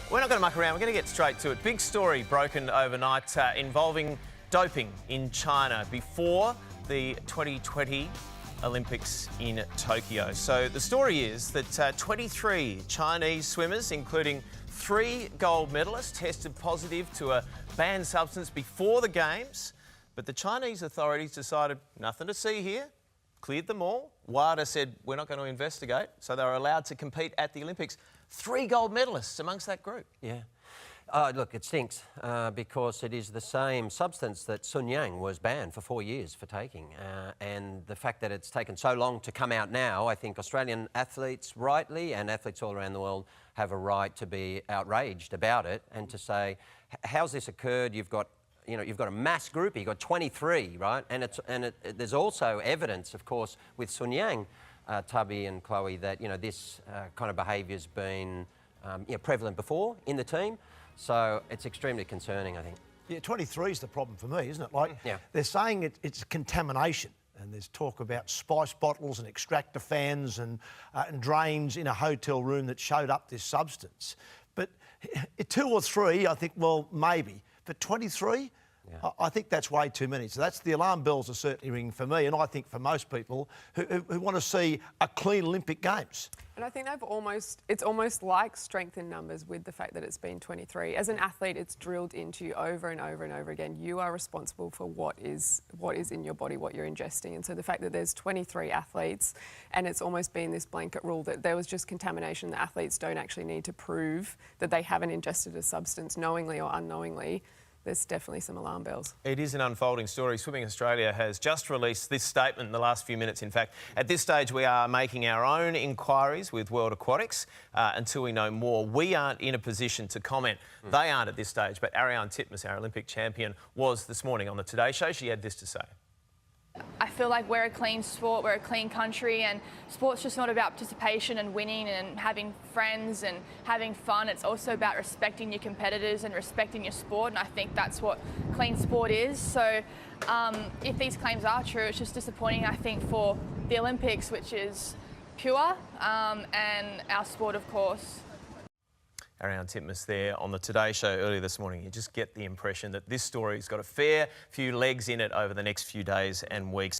We're not going to muck around, we're going to get straight to it. Big story broken overnight involving doping in China before the 2020 Olympics in Tokyo. So the story is that 23 Chinese swimmers, including 3 gold medalists, tested positive to a banned substance before the Games. But the Chinese authorities decided nothing to see here, cleared them all. WADA said we're not going to investigate, so they were allowed to compete at the Olympics. 3 gold medalists amongst that group. Yeah. Look, it stinks because it is the same substance that Sun Yang was banned for 4 years for taking. And the fact that it's taken so long to come out now, I think Australian athletes rightly and athletes all around the world have a right to be outraged about it and to say, how's this occurred? You've got a mass group, you've got 23, right? And there's also evidence, of course, with Sun Yang, Tubby and Chloe, that this kind of behaviour's been prevalent before in the team. So it's extremely concerning, I think. Yeah, 23 is the problem for me, isn't it? Like, yeah. They're saying it's contamination, and there's talk about spice bottles and extractor fans and drains in a hotel room that showed up this substance. But 2 or 3, I think, well, maybe. But 23? Yeah. I think that's way too many. So that's the alarm bells are certainly ringing for me, and I think for most people who want to see a clean Olympic Games. And I think it's almost like strength in numbers with the fact that it's been 23. As an athlete, it's drilled into you over and over and over again. You are responsible for what is in your body, what you're ingesting. And so the fact that there's 23 athletes and it's almost been this blanket rule that there was just contamination, the athletes don't actually need to prove that they haven't ingested a substance knowingly or unknowingly, there's definitely some alarm bells. It is an unfolding story. Swimming Australia has just released this statement in the last few minutes, in fact. At this stage, we are making our own inquiries with World Aquatics until we know more. We aren't in a position to comment. They aren't at this stage, but Ariarne Titmus, our Olympic champion, was this morning on the Today Show. She had this to say. I feel like we're a clean sport, we're a clean country, and sport's just not about participation and winning and having friends and having fun. It's also about respecting your competitors and respecting your sport, and I think that's what clean sport is. So if these claims are true, it's just disappointing, I think, for the Olympics, which is pure, and our sport, of course. Ariarne Titmus there on the Today Show earlier this morning. You just get the impression that this story's got a fair few legs in it over the next few days and weeks.